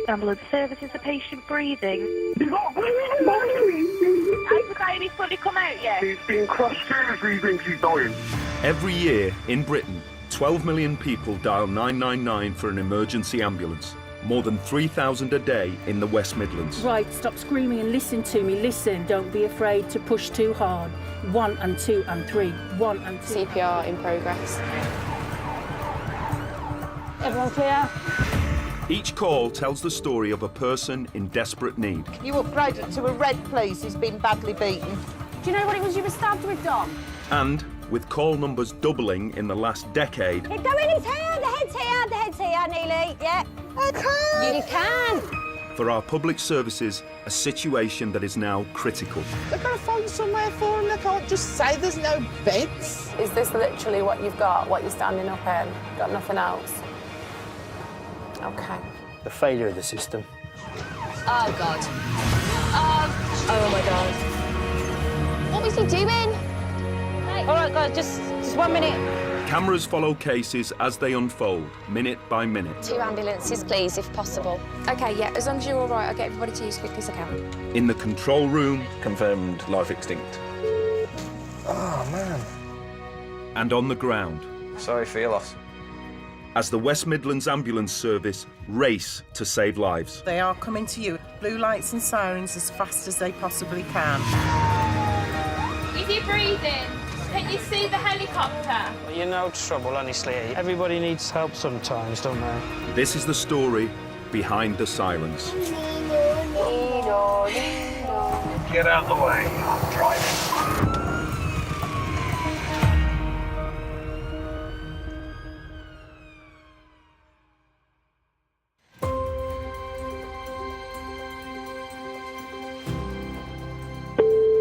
Ambulance service, is the patient breathing? He's not breathing! Has the baby fully come out yet? He's been crushed seriously, he thinks he's dying. Every year in Britain, 12 million people dial 999 for an emergency ambulance. More than 3,000 a day in the West Midlands. Right, stop screaming and listen to me. Listen, don't be afraid to push too hard. 1 and 2 and 3. 1 and 2. CPR in progress. Everyone clear? Each call tells the story of a person in desperate need. Can you upgrade it to a red, please? He's been badly beaten. Do you know what it was you were stabbed with, Dom? And, with call numbers doubling in the last decade... Go in his hair, the head's here, Neely, yeah. I can't! You can! For our public services, a situation that is now critical. They've got to find somewhere for him. They can't just say there's no beds. Is this literally what you've got, what you're standing up in? Got nothing else? OK. The failure of the system. Oh, God. Oh, my God. What was he doing? All right, guys, just 1 minute. Cameras follow cases as they unfold, minute by minute. 2 ambulances, please, if possible. OK, yeah, as long as you're all right, I'll get everybody to you as quick as I can. In the control room... Confirmed life extinct. Oh, man. And on the ground. Sorry for your loss. As the West Midlands Ambulance Service race to save lives. They are coming to you. Blue lights and sirens as fast as they possibly can. Is he breathing? Can you see the helicopter? Well, you're no trouble, honestly. Everybody needs help sometimes, don't they? This is the story behind the silence. Get out of the way, I'm driving.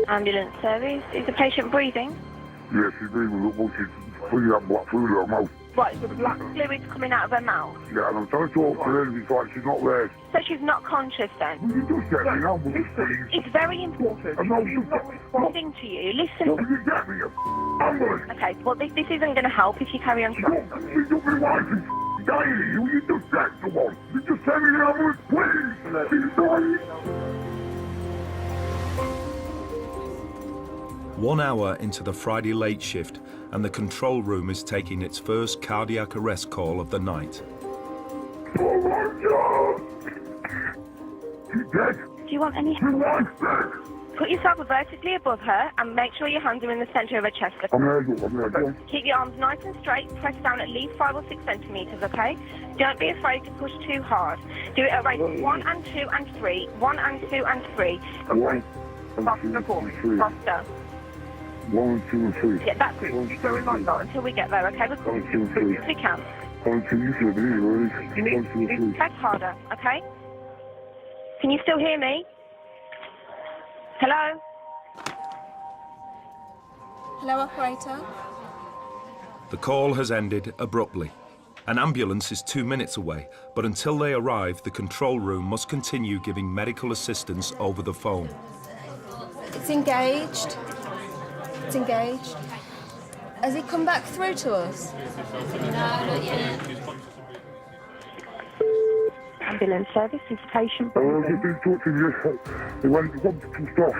Ambulance service, is the patient breathing? Yes, she's breathing. Look, she's putting that black fluid in her mouth. Right, so black fluid's coming out of her mouth. Yeah, and I'm trying to talk to her, and it's like she's not there. So she's not conscious then? Will you just get me an ambulance, please? It's very important. I'm not She's not responding to you. Listen. Will you get me an ambulance? Okay, well, this isn't going to help if you carry on talking. She's not my wife is dying. Will you just get someone? You just send me an ambulance, please? She's dying. 1 hour into the Friday late shift, and the control room is taking its first cardiac arrest call of the night. Oh my God! She's dead. Do you want any She help? wants dead. Put yourself vertically above her and make sure your hands are in the centre of her chest. I'm there. Keep your arms nice and straight. Press down at least 5 or 6 centimetres, OK? Don't be afraid to push too hard. Do it at rates 1 and 2 and 3. 1 and 2 and 3. 1 Faster for me. Faster. 1, 2, and 3. Yeah, that's it. Keep going like that until we get there, OK? We'll call 1, 2, and 3. if we can. 1, 2, you said me, right? You need to press harder, OK? Can you still hear me? Hello? Hello, operator. The call has ended abruptly. An ambulance is 2 minutes away, but until they arrive, the control room must continue giving medical assistance over the phone. It's engaged. It's engaged. Has he come back through to us? No, not yet. Ambulance service, is patient I've just been talking to you. They went to stop.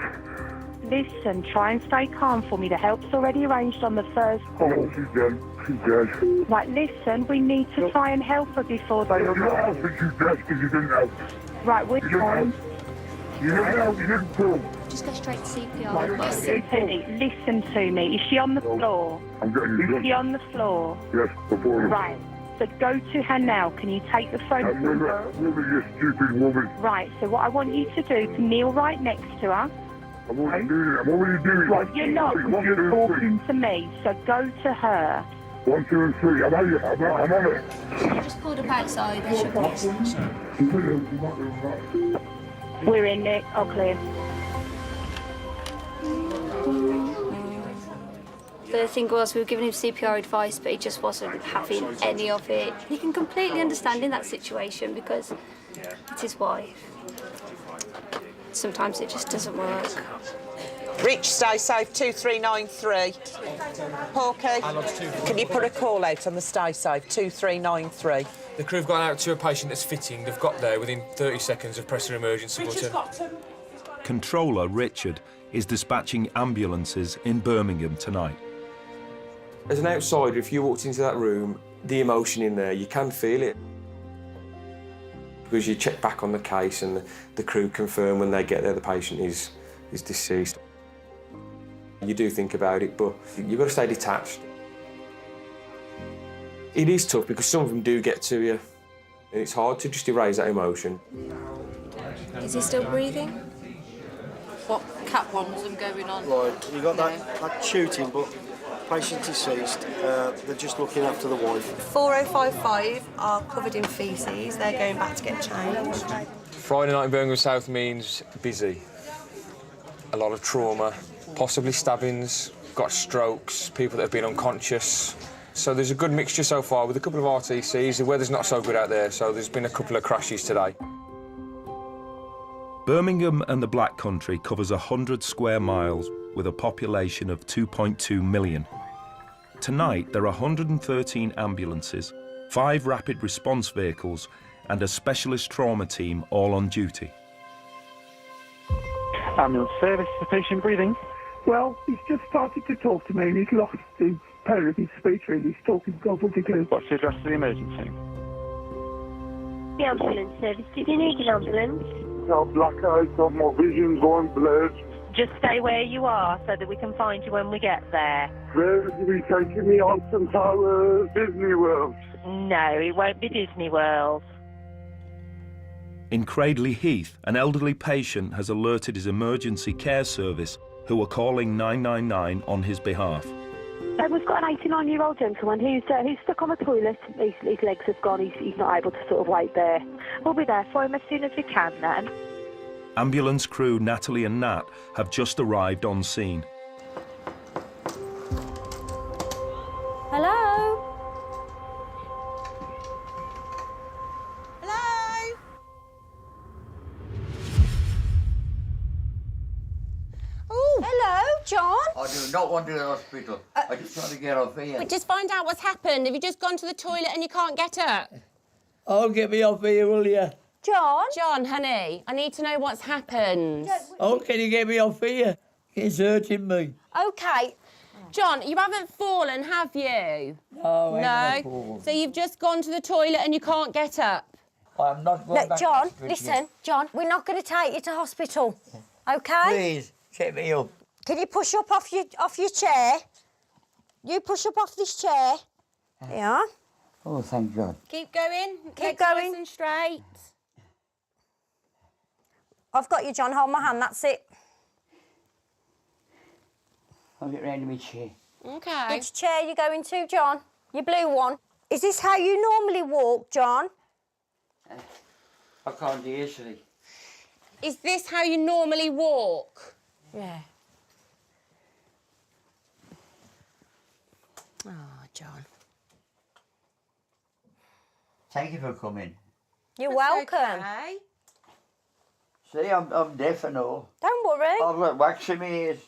Listen, try and stay calm for me. The help's already arranged on the first call. Oh, she's dead. She's dead. Right, listen, we need to try and help her before I don't think she's dead because you didn't help. Right, we're trying. You didn't help, you didn't pull. Just go straight to CPR. Listen to me, listen to me. Is she on the floor? I'm getting you Is she on the floor? Yes, before. Right, so go to her now. Can you take the phone I'm from her? really you stupid woman. Right, so what I want you to do is kneel right next to her. I'm already doing it. Right, you're not, because you're talking to me, so go to her. 1, 2, and 3. I'm on it. I'm on it. Just pulled up outside. There should be. We're in it, all clear. The thing was, we were giving him CPR advice, but he just wasn't having any of it. You can completely understand in that situation because it's his wife. Sometimes it just doesn't work. Rich, stay safe, 2393. Porky, can you put a call out on the stay safe, 2393? The crew have gone out to a patient that's fitting. They've got there within 30 seconds of pressing emergency button. Controller Richard is dispatching ambulances in Birmingham tonight. As an outsider, if you walked into that room, the emotion in there, you can feel it. Because you check back on the case and the crew confirm when they get there the patient is deceased. You do think about it, but you've got to stay detached. It is tough because some of them do get to you, and it's hard to just erase that emotion. Is he still breathing? What Cat 1 was them going on? Right, you got that shooting, but patient deceased. They're just looking after the wife. 4055 are covered in faeces. They're going back to get changed. Friday night in Birmingham South means busy. A lot of trauma, possibly stabbings, got strokes, people that have been unconscious. So there's a good mixture so far with a couple of RTCs. The weather's not so good out there, so there's been a couple of crashes today. Birmingham and the Black Country covers 100 square miles with a population of 2.2 million. Tonight, there are 113 ambulances, 5 rapid response vehicles, and a specialist trauma team all on duty. Ambulance service, the patient breathing? Well, he's just started to talk to me and he's lost the power of his speech really. He's talking gobbledygook. What's the address of the emergency? The ambulance service. Did you need an ambulance? Got black eyes, got my vision going blurred. Just stay where you are so that we can find you when we get there. Where will you be taking me on to Disney World? No, it won't be Disney World. In Cradley Heath, an elderly patient has alerted his emergency care service, who are calling 999 on his behalf. We've got an 89-year-old gentleman who's stuck on the toilet. His legs have gone. He's not able to sort of wait there. We'll be there for him as soon as we can then. Ambulance crew Natalie and Nat have just arrived on scene. Hello? Hello? Oh, hello, John. I do not want to go to the hospital. I just want to get off here. But just find out what's happened. Have you just gone to the toilet and you can't get up? Oh, get me off here, will you? John? John, honey, I need to know what's happened. Oh, can you get me off here? It's hurting me. OK. John, you haven't fallen, have you? No, I ain't No? fallen. So you've just gone to the toilet and you can't get up? I'm not going Look, back John, to hospital. listen, John, we're not going to take you to hospital, OK? Please, get me up. Can you push up off your chair? You push up off this chair. Yeah. Oh, thank God. Keep going. Keep Legs going. nice and straight. I've got you, John. Hold my hand. That's it. I'll get round to my chair. OK. Which chair you going to, John? Your blue one. Is this how you normally walk, John? I can't hear, silly. Is this how you normally walk? Yeah. Oh, John. Thank you for coming. You're That's welcome. okay. See, I'm deaf and all. Don't worry. I've got wax in my ears.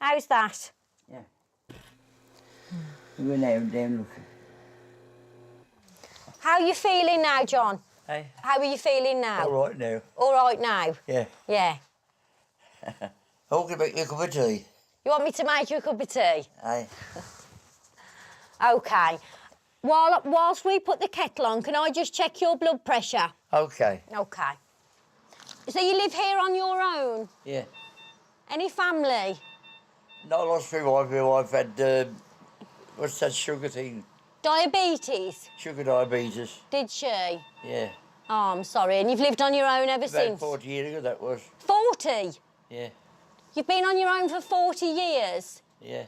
How's that? Yeah. We're now down looking. How are you feeling now, John? Hey? How are you feeling now? All right now. All right now? Yeah. Yeah. Oh, can I make you a cup of tea? You want me to make you a cup of tea? Aye. OK. Whilst we put the kettle on, can I just check your blood pressure? OK. OK. So you live here on your own? Yeah. Any family? No, I lost my wife. My wife had, what's that sugar thing? Diabetes? Sugar diabetes. Did she? Yeah. Oh, I'm sorry. And you've lived on your own ever About since? 40 years ago, that was. 40? Yeah. You've been on your own for 40 years? Yeah.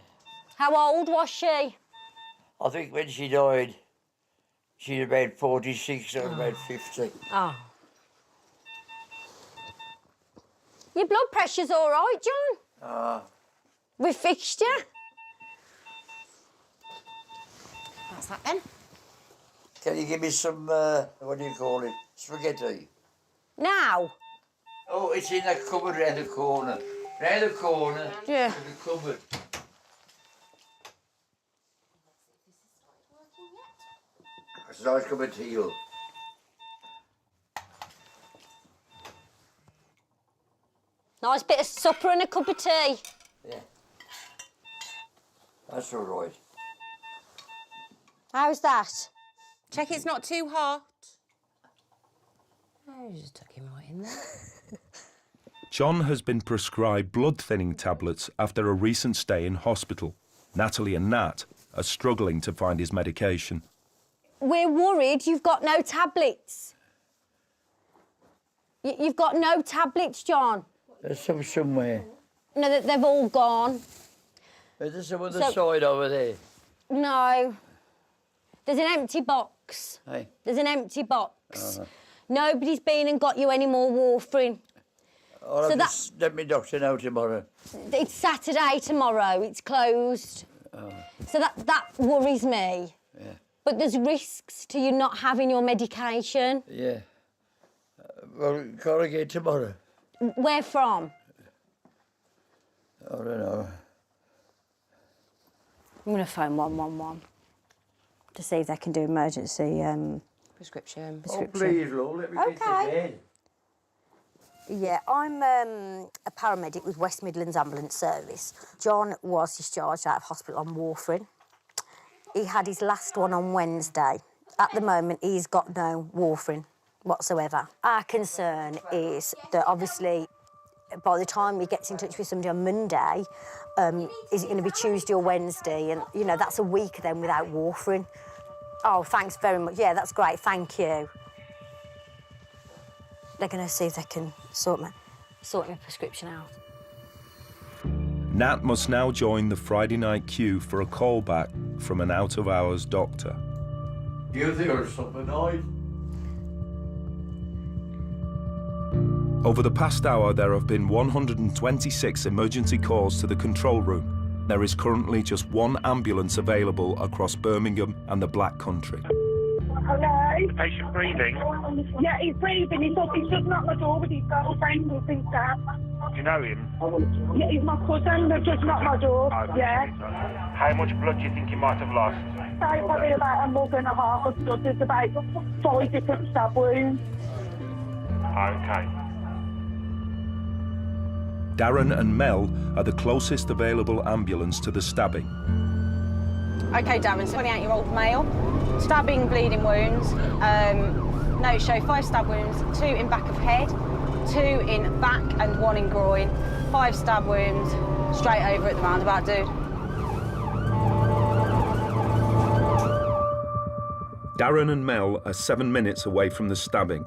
How old was she? I think when she died, she was about 46, I was about 50. Oh. Your blood pressure's all right, John? Ah. We fixed you. What's that then? Can you give me some, what do you call it, spaghetti? Now? Oh, it's in that cupboard round the corner. Round the corner. Yeah. The cupboard. nice cup of tea. Love. Nice bit of supper and a cup of tea. Yeah. That's all right. How's that? Check it's not too hot. Oh, you just tuck him right in there. John has been prescribed blood-thinning tablets after a recent stay in hospital. Natalie and Nat are struggling to find his medication. We're worried you've got no tablets. You've got no tablets, John. There's some somewhere. No, they've all gone. Is there some other side over there? No. There's an empty box. Hey. There's an empty box. Nobody's been and got you any more warfarin. I'll have to let me doctor know tomorrow. It's Saturday tomorrow. It's closed. So that worries me. Yeah. But there's risks to you not having your medication. Yeah. Well, can't I get tomorrow? Where from? I don't know. I'm going to phone 111 to see if they can do emergency Prescription. Oh, please, Lord, let me get to bed. Yeah, I'm a paramedic with West Midlands Ambulance Service. John was discharged out of hospital on warfarin. He had his last one on Wednesday. At the moment, he's got no warfarin whatsoever. Our concern is that obviously by the time he gets in touch with somebody on Monday, is it going to be Tuesday or Wednesday? And, you know, that's a week then without warfarin. Oh, thanks very much. Yeah, that's great. Thank you. They're going to see if they can sort my prescription out. Nat must now join the Friday night queue for a callback from an out-of-hours doctor. You think there's something nice? Over the past hour, there have been 126 emergency calls to the control room. There is currently just one ambulance available across Birmingham and the Black Country. Hello? Is the patient breathing? Yeah, he's breathing. He's just knocked my door with his girlfriend who's been stabbed. Do you know him? Yeah, he's my cousin. They've just knocked my door. Yeah. How much blood do you think he might have lost? So probably about a mug and a half of blood. There's about 5 different stab wounds. Okay. Darren and Mel are the closest available ambulance to the stabbing. OK, Darren, 28-year-old male. Stabbing, bleeding wounds. Notes show 5 stab wounds, 2 in back of head, 2 in back and 1 in groin. 5 stab wounds, straight over at the roundabout, dude. Darren and Mel are 7 minutes away from the stabbing.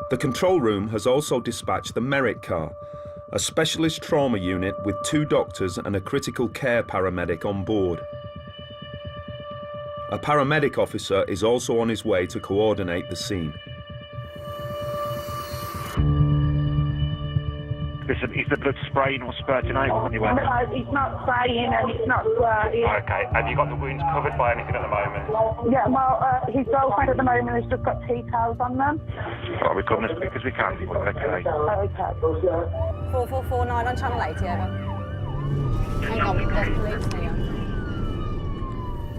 The control room has also dispatched the Merit car, a specialist trauma unit with 2 doctors and a critical care paramedic on board. A paramedic officer is also on his way to coordinate the scene. Listen, is the blood spraying or spurting out on your weapon? No, it's not spraying and it's not squirting. Okay, have you got the wounds covered by anything at the moment? Yeah, well, his girlfriend at the moment has just got tea towels on them. Right, we're coming as quick as we can. Okay. 4449 on channel 80, over. Hang on, there's police here.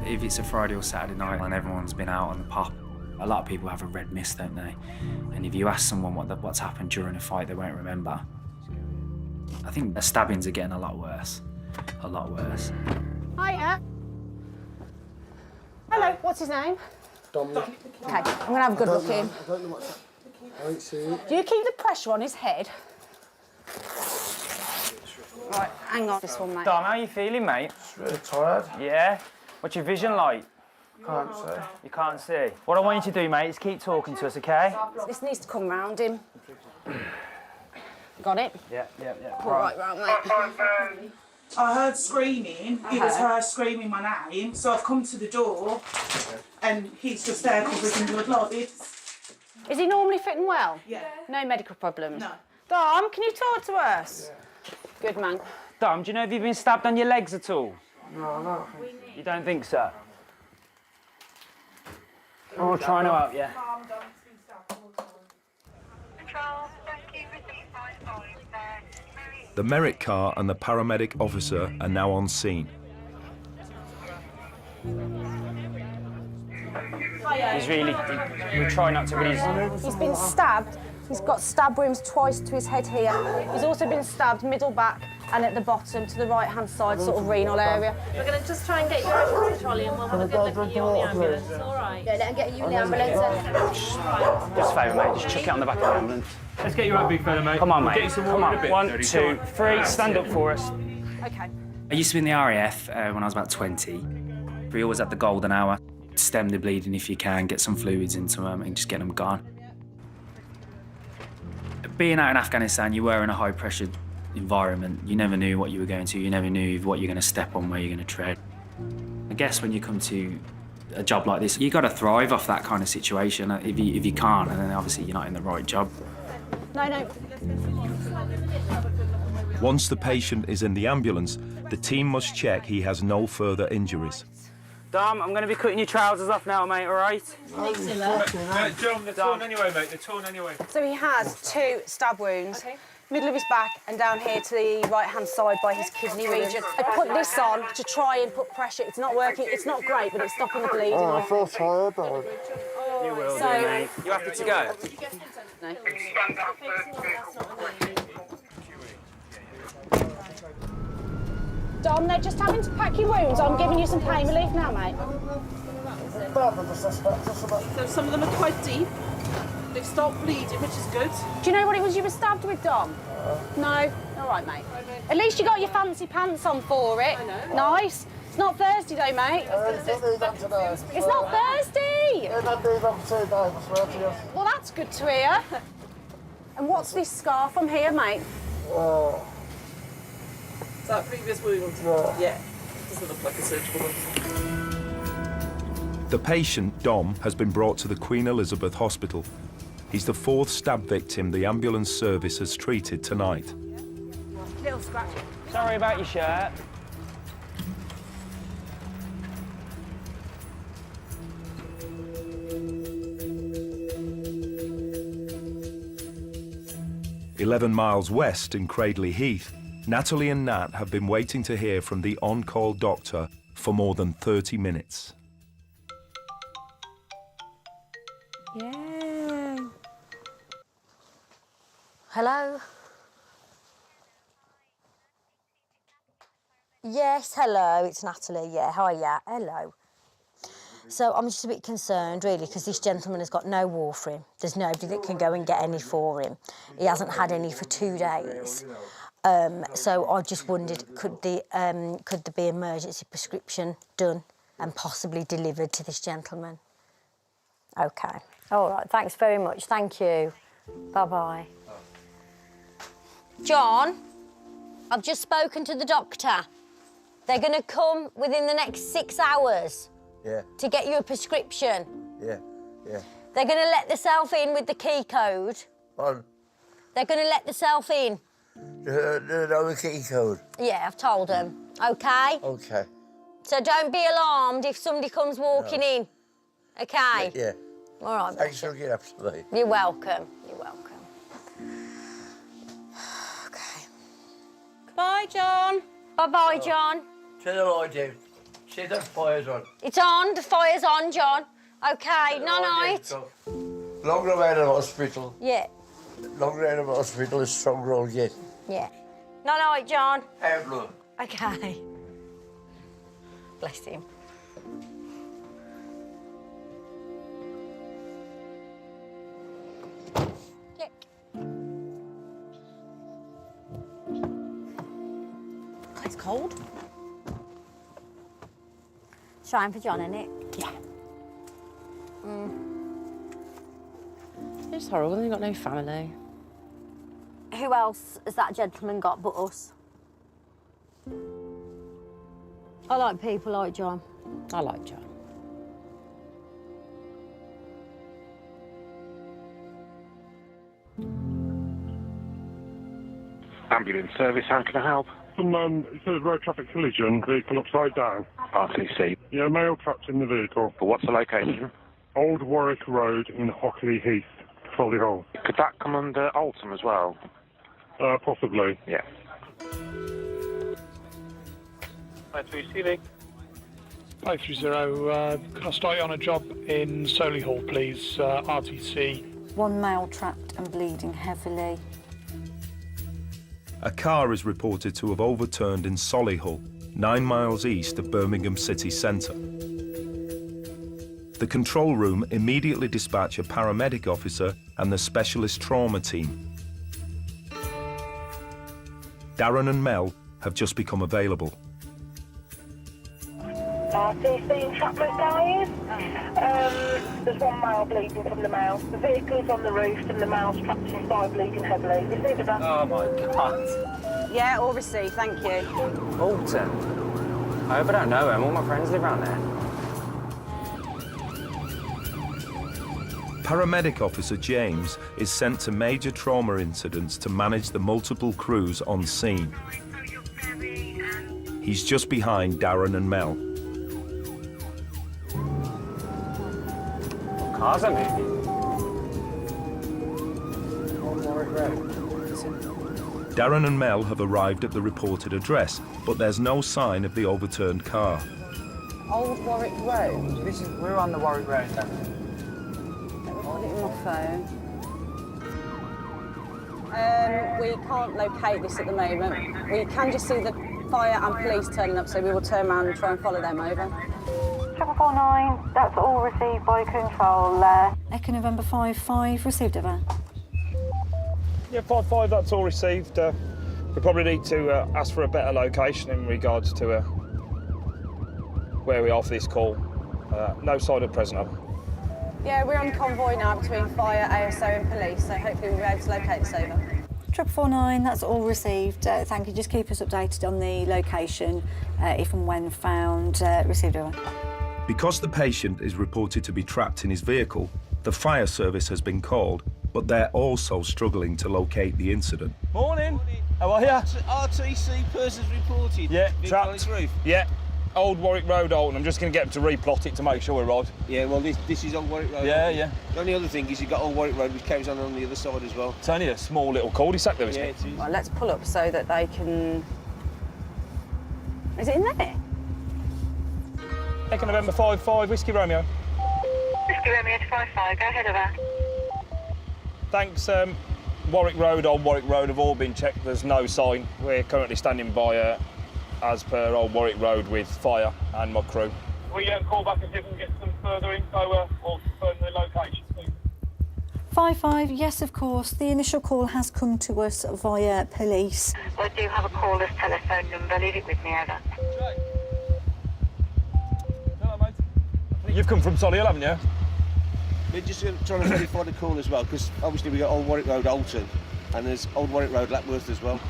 If it's a Friday or Saturday night and everyone's been out on the pop, a lot of people have a red mist, don't they? And if you ask someone what's happened during a fight, they won't remember. I think the stabbings are getting a lot worse. A lot worse. Hiya. Hello, what's his name? Dominic. OK, I'm going to have a good look at him. I don't know what's I ain't seen it. Do you keep the pressure on his head? Right, hang on. This one, mate. Dom, how are you feeling, mate? Just really tired. Yeah? What's your vision like? Can't say. You can't see. What I want you to do, mate, is keep talking to us, OK? This needs to come round him. Got it? Yeah. Pull right round, mate. I heard screaming. It was her screaming my name. So I've come to the door and he's just there covered in blood like this. Is he normally fitting well? Yeah. No medical problems? No. Dom, can you talk to us? Good man. Dom, do you know if you've been stabbed on your legs at all? No. You don't think so? We're all trying to help you. The Merit car and the paramedic officer are now on scene. He's really, we try not to, but He's been stabbed. He's got stab wounds twice to his head here. He's also been stabbed middle back and at the bottom to the right-hand side, sort of renal area. We're going to just try and get you out of the trolley and we'll have a good look at you on the ambulance, all right? Yeah, let him get you in the ambulance. Just a favour, mate, just chuck it on the back of the ambulance. Let's get you out, big fella, mate. Come on, We'll mate. get you some Come water on. in a bit. 1, 2, 3, stand up for us. OK. I used to be in the RAF when I was about 20. We always had the golden hour. Stem the bleeding if you can, get some fluids into them and just get them gone. Being out in Afghanistan, you were in a high-pressure environment. You never knew what you were going to. You never knew what you're going to step on, where you're going to tread. I guess when you come to a job like this, you've got to thrive off that kind of situation. If you can't, then obviously you're not in the right job. No. Once the patient is in the ambulance, the team must check he has no further injuries. Dom, I'm going to be cutting your trousers off now, mate, all right? John, they're torn anyway, mate. They're torn anyway. So he has 2 stab wounds, middle of his back and down here to the right-hand side by his kidney region. I put this on to try and put pressure. It's not working. It's not great, but it's stopping the bleeding. Oh, I feel tired, though. You will do, mate. You happy to go? No. Dom, they're just having to pack your wounds. I'm giving you some pain relief now, mate. So some of them are quite deep. They've stopped bleeding, which is good. Do you know what it was you were stabbed with, Dom? No? All right, mate. At least you got your fancy pants on for it. I know. Nice. It's not Thursday, though, mate. It's not Thursday! Well, that's good to hear. And what's this scar from here, mate? Is that previous wound? Yeah. Doesn't look like a surgical one. The patient, Dom, has been brought to the Queen Elizabeth Hospital. He's the 4th stab victim the ambulance service has treated tonight. Little scratch. Sorry about your shirt. "11 miles west in Cradley Heath, Natalie and Nat have been waiting to hear from the on-call doctor for more than 30 minutes. Yeah. Hello? Yes, hello, it's Natalie. Yeah, hi, yeah, hello. So I'm just a bit concerned, really, because this gentleman has got no warfarin. There's nobody that can go and get any for him. He hasn't had any for 2 days. So I just wondered, could there be emergency prescription done and possibly delivered to this gentleman? OK. All right, thanks very much. Thank you. Bye-bye. John, I've just spoken to the doctor. They're going to come within the next 6 hours. Yeah. To get you a prescription. Yeah. They're going to let themselves in with the key code. On. They're going to let themselves in. The key code. Yeah, I've told them. OK? Okay. So don't be alarmed if somebody comes walking in. OK? Yeah. All right. Thanks for looking after me. You're welcome. You're welcome. OK. Bye, John. Bye-bye, John. Turn the light down. See the fire's on. It's on. The fire's on, John. OK, night-night. Longer way to the hospital. Yeah. Longer way to the hospital is stronger I'll get. Yeah. Night-night, John. Hair blood. OK. Bless him. Check. It's cold. Trying for John, isn't it? Yeah. It's horrible, they've got no family. Who else has that gentleman got but us? I like people like John. I like John. Ambulance service, how can I help? It says road traffic collision, vehicle upside down. RTC. Yeah, male trapped in the vehicle. But what's the location? Old Warwick Road in Hockley Heath, Solihull. Could that come under Alton as well? Possibly. Yeah. Right, receiving. 530, can I start you on a job in Solihull, please? RTC. One male trapped and bleeding heavily. A car is reported to have overturned in Solihull, 9 miles east of Birmingham city centre. The control room immediately dispatch a paramedic officer and the specialist trauma team. Darren and Mel have just become available. RTC entrapment, guys. There's 1 male bleeding from the male. The vehicle is on the roof and the male's trapped inside bleeding heavily. Receive that? Oh my God. Yeah, all received, thank you. Alton? I hope I don't know him. All my friends live around there. Paramedic officer James is sent to major trauma incidents to manage the multiple crews on scene. He's just behind Darren and Mel. Cars are moving. Darren and Mel have arrived at the reported address, but there's no sign of the overturned car. Old Warwick Road. We're on the Warwick Road then. Got it in my phone. We can't locate this at the moment. We can just see the fire and police turning up, so we will turn around and try and follow them over. 749, that's all received by control. Echo November 55, received over. Yeah, 55, that's all received. We probably need to ask for a better location in regards to where we are for this call. No sign at present, over. Yeah, we're on convoy now between fire, ASO and police, so hopefully we'll be able to locate this over. 449, that's all received. Thank you. Just keep us updated on the location if and when found. Received over. Because the patient is reported to be trapped in his vehicle, the fire service has been called, but they're also struggling to locate the incident. Morning. How are you? RTC persons reported. Yeah, trapped. Roof. Yeah. Old Warwick Road, Alton. I'm just going to get them to replot it to make sure we're right. Yeah, well, this is Old Warwick Road. Yeah. The only other thing is you've got Old Warwick Road, which carries on the other side as well. It's only a small little cul-de-sac there, isn't it? Yeah, it is. Well, let's pull up so that they can... Is it in there? Echo November 55, Whiskey Romeo. Whiskey Romeo to 55, go ahead over. Thanks. Warwick Road, Old Warwick Road have all been checked. There's no sign. We're currently standing by, as per Old Warwick Road, with fire and my crew. Will you call back and see if we can get some further info or confirm the location, please? 55, yes, of course. The initial call has come to us via police. I do have a caller's telephone number. Leave it with me, over. Hello, mate. You've come from Solihull, haven't you? We're just trying to verify the call as well, because obviously we've got Old Warwick Road, Alton, and there's Old Warwick Road, Lapworth as well.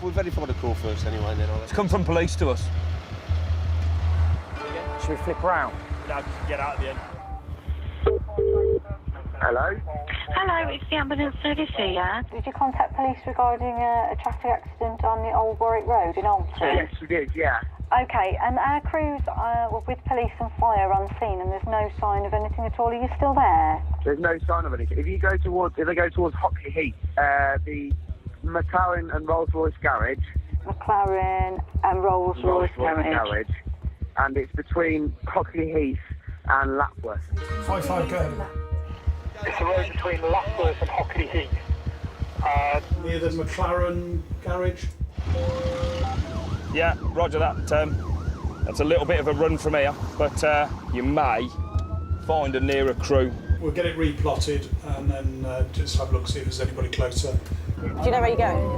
We'll verify the call first anyway, and then I'll... It's come from police to us. Should we flip round? No, get out at the end. Hello? Hello, it's the ambulance service here. Did you contact police regarding a traffic accident on the Old Warwick Road in Alton? Yes, we did, yeah. OK, and our crews were with police and fire on scene, and there's no sign of anything at all. Are you still there? There's no sign of anything. If they go towards Hockley Heath, the McLaren and Rolls-Royce garage. McLaren and Rolls-Royce garage. And it's between Hockley Heath and Lapworth. 55, go ahead. It's the road between Lapworth and Hockley Heath. Near the McLaren garage. Yeah, roger that. That's a little bit of a run from here, but you may find a nearer crew. We'll get it replotted and then just have a look, see if there's anybody closer. Do you know where you're going?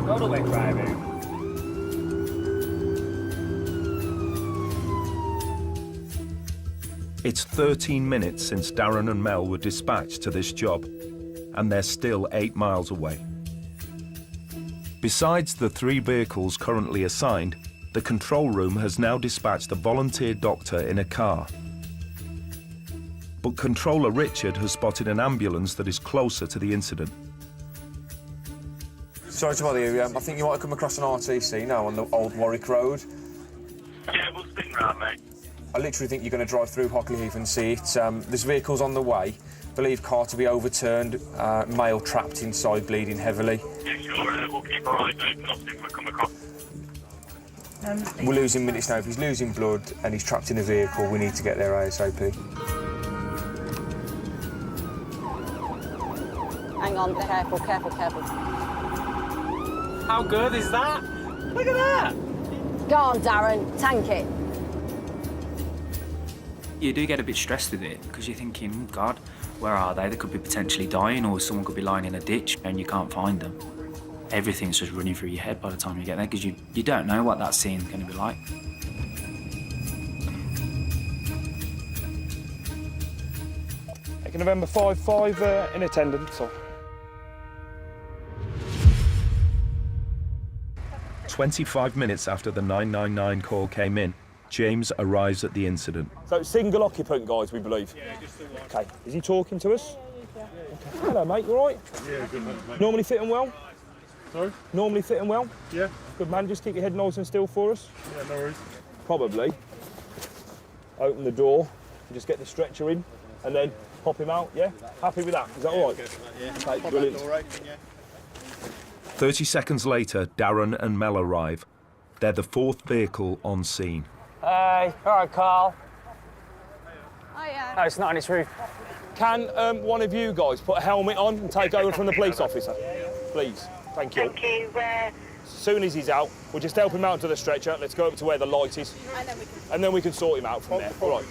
Go away, driving. It's 13 minutes since Darren and Mel were dispatched to this job, and they're still 8 miles away. Besides the 3 vehicles currently assigned, the control room has now dispatched a volunteer doctor in a car. But Controller Richard has spotted an ambulance that is closer to the incident. Sorry to bother you, I think you might have come across an RTC now on the Old Warwick Road. Yeah, we'll spin round, mate. I literally think you're going to drive through Hockley Heath and see it. This vehicle's on the way. Believe car to be overturned, male trapped inside, bleeding heavily. We'll keep our eyes open, obviously, if we come across. We're losing minutes now. If he's losing blood and he's trapped in a vehicle, we need to get there ASAP. Hang on, careful, careful, careful. How good is that? Look at that! Go on, Darren, tank it. You do get a bit stressed with it because you're thinking, oh, God, where are they? They could be potentially dying, or someone could be lying in a ditch and you can't find them. Everything's just running through your head by the time you get there because you don't know what that scene's going to be like. November 5 in attendance. Or... 25 minutes after the 999 call came in, James arrives at the incident. So it's single occupant, guys, we believe? Yeah, just the one. OK. Is he talking to us? Yeah. Okay. Hello, mate, you all right? Yeah, good mate. Normally fitting well? Sorry? Normally fitting well? Yeah. Good man, just keep your head nice and still for us. Yeah, no worries. Probably. Open the door, just get the stretcher in, and then pop him out, yeah? Happy with that? Is that all right? Yeah. Okay, brilliant. All right, yeah. 30 seconds later, Darren and Mel arrive. They're the fourth vehicle on scene. Hey, all right, Carl. Oh, yeah. No, it's not on its roof. Can one of you guys put a helmet on and take over from the police officer? Please. Thank you. Thank you. As soon as he's out, we'll just help him out to the stretcher. Let's go up to where the light is. And then we can sort him out from there. All right.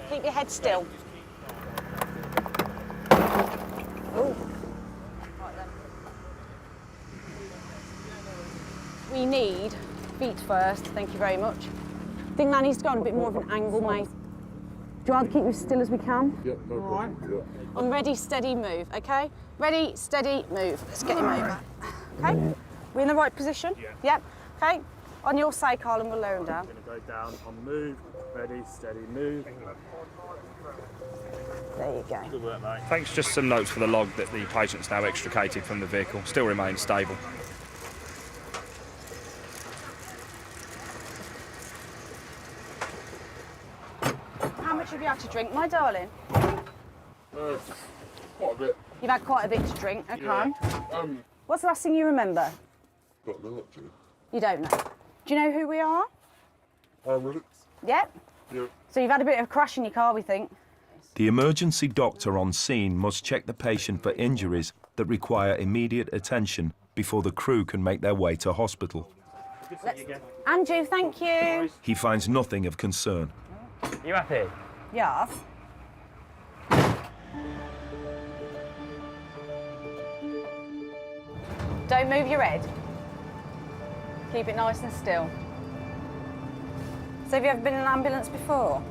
Keep your head still. Oh. We need feet first, thank you very much. I think that needs to go on a bit more of an angle, mate. Do you want to keep you as still as we can? Yep, no problem. Yeah. On ready, steady, move, okay? Ready, steady, move. Let's get him over. Okay? We're in the right position? Yeah. Yep. Okay? On your say, Carl, and we'll lower him down. Going to go down on move. Ready, steady, move. There you go. Good work, mate. Thanks. Just some notes for the log that the patient's now extricated from the vehicle. Still remains stable. How much have you had to drink, my darling? Quite a bit. You've had quite a bit to drink, okay. Yeah. What's the last thing you remember? Got the lot to. You don't know. Do you know who we are? Paramedics? Yep. Yeah. So you've had a bit of a crash in your car, we think. The emergency doctor on scene must check the patient for injuries that require immediate attention before the crew can make their way to hospital. Andrew, thank you. He finds nothing of concern. You happy? Yes. Don't move your head. Keep it nice and still. So have you ever been in an ambulance before?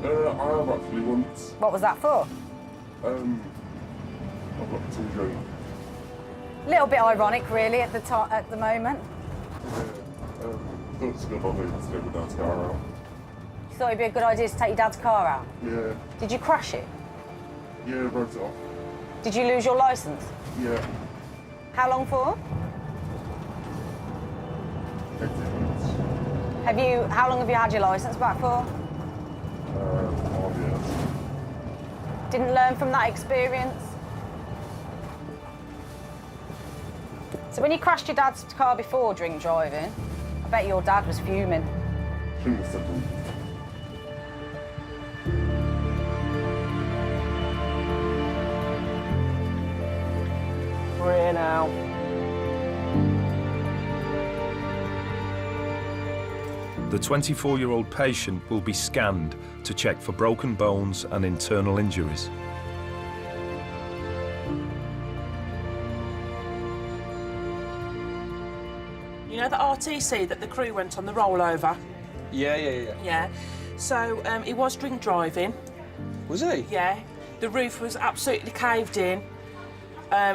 I have actually once. What was that for? I've got TJ. Little bit ironic, really, at the moment. It's a good idea to take my dad's car out. You thought it'd be a good idea to take your dad's car out? Yeah. Did you crash it? Yeah, wrote it off. Did you lose your licence? Yeah. How long for? 18 minutes. How long have you had your licence back for? 5 years. Didn't learn from that experience? So when you crashed your dad's car before drink driving, I bet your dad was fuming. She must have been. We're here now. The 24-year-old patient will be scanned to check for broken bones and internal injuries. You know the RTC that the crew went on the rollover? Yeah. Yeah. So he was drink driving. Was he? Yeah. The roof was absolutely caved in.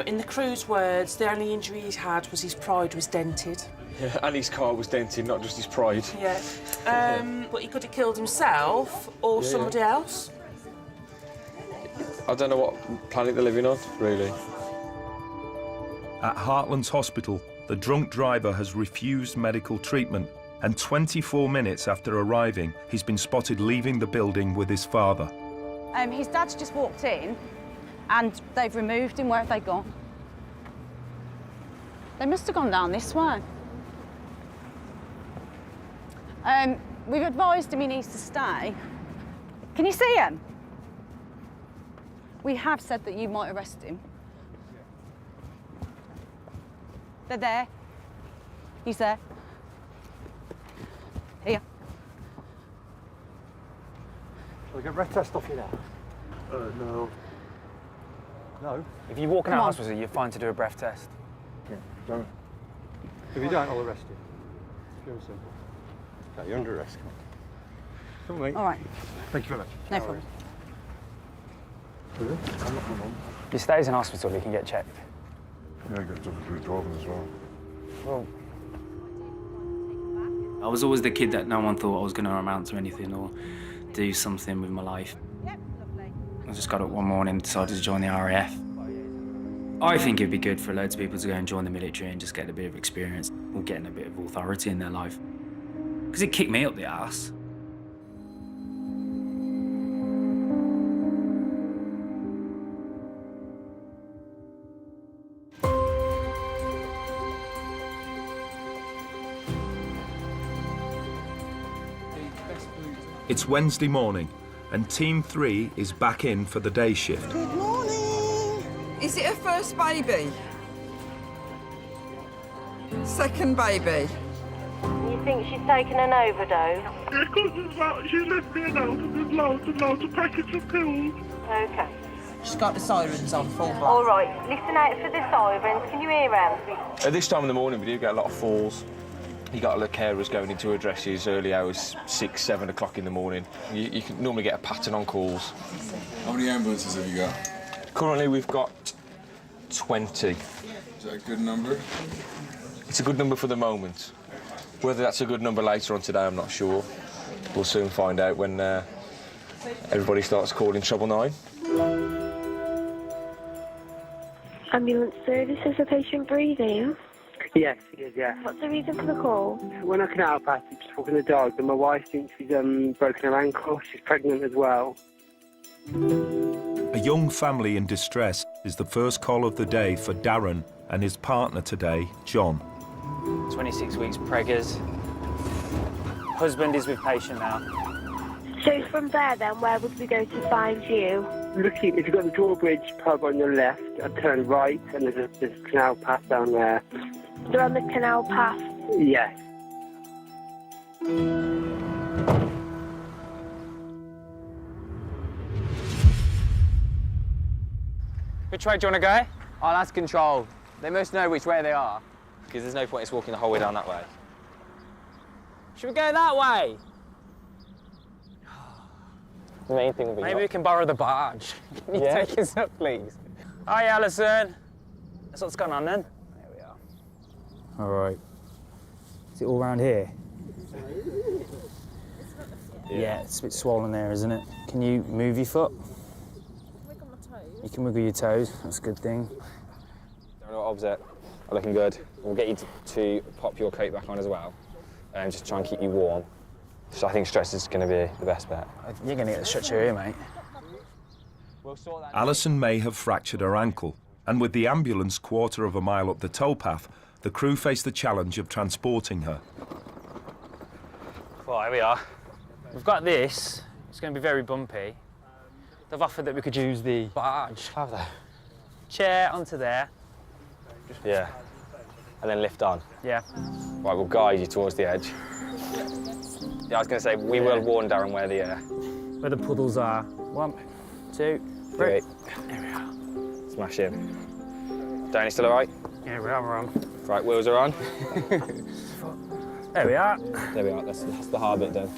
In the crew's words, the only injury he had was his pride was dented. Yeah, and his car was dented, not just his pride. Yeah. But he could have killed himself or somebody else. I don't know what planet they're living on, really. At Heartlands Hospital, the drunk driver has refused medical treatment, and 24 minutes after arriving, he's been spotted leaving the building with his father. His dad's just walked in and they've removed him. Where have they gone? They must have gone down this way. We've advised him he needs to stay. Can you see him? We have said that you might arrest him. They're there. He's there. Here. Shall we get breath test off you now? No. No? If you're walking Come out on. of hospital, you're fine to do a breath test. Yeah, don't. If you don't, I'll arrest you. Pure and simple. Okay, you're under arrest. Come on, mate. All right. Thank you very much. No problem. Really? I'm not my mum. If he stays in hospital, he can get checked. Yeah, I got something to do as well. Well, I was always the kid that no one thought I was going to amount to anything or do something with my life. I just got up one morning and decided to join the RAF. I think it'd be good for loads of people to go and join the military and just get a bit of experience or getting a bit of authority in their life. Because it kicked me up the arse. It's Wednesday morning, and Team 3 is back in for the day shift. Good morning. Is it her first baby? Second baby? You think she's taken an overdose? Because she left me alone and there's loads and loads of packets of pills. Okay. She's got the sirens on full blast. All right, listen out for the sirens. Can you hear them? At this time in the morning, we do get a lot of falls. You got a lot of carers going into addresses early hours, 6, 7 o'clock in the morning. You can normally get a pattern on calls. How many ambulances have you got? Currently, we've got 20. Is that a good number? It's a good number for the moment. Whether that's a good number later on today, I'm not sure. We'll soon find out when everybody starts calling 999. Ambulance services for patient breathing. Yes, it is, yeah. What's the reason for the call? When I can help her, she's just walking the dog, and my wife thinks she's broken her ankle. She's pregnant as well. A young family in distress is the first call of the day for Darren and his partner today, John. 26 weeks preggers. Husband is with patient now. So from there then, where would we go to find you? Looking, if you've got the Drawbridge pub on your left, I'd turn right, and there's a canal path down there. They're on the canal path. Yes. Which way do you want to go? I'll ask control. They must know which way they are, because there's no point in us walking the whole way down that way. Should we go that way? The main thing will be Maybe we can borrow the barge. Can you Yeah? take us up, please? Hi, Alison. That's what's going on then. There we are. All right. Is it all round here? Yeah, it's a bit swollen there, isn't it? Can you move your foot? Wiggle my toes. You can wiggle your toes. That's a good thing. Don't know what obs are looking good. We'll get you to pop your coat back on as well, and just try and keep you warm. So I think stress is going to be the best bet. You're going to get the stretcher here, mate. We'll sort that. Alison may have fractured her ankle, and with the ambulance quarter of a mile up the towpath, the crew face the challenge of transporting her. Well, here we are. We've got this. It's going to be very bumpy. They've offered that we could use the barge. Have they? Chair onto there. Yeah. And then lift on. Yeah. Right, we'll guide you towards the edge. Yeah, I was going to say, we will warn Darren where the puddles are. 1, 2, 3. There we are. Smash in. Danny, still all right? Yeah, we're on. Right, wheels are on. There we are. There we are. That's the hard bit done.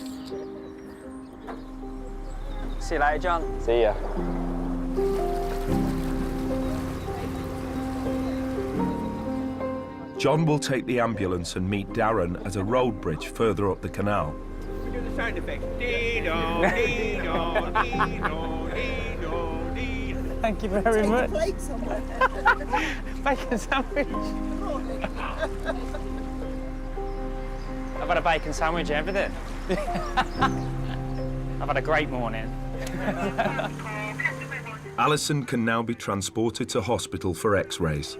See you later, John. See ya. John will take the ambulance and meet Darren at a road bridge further up the canal. We do the sound effect. Dee-do, dee-do, dee-do, dee-do, dee-do. Thank you very much. Plate somewhere. Bacon sandwich. I've had a bacon sandwich, everything. I've had a great morning. Alison can now be transported to hospital for x-rays.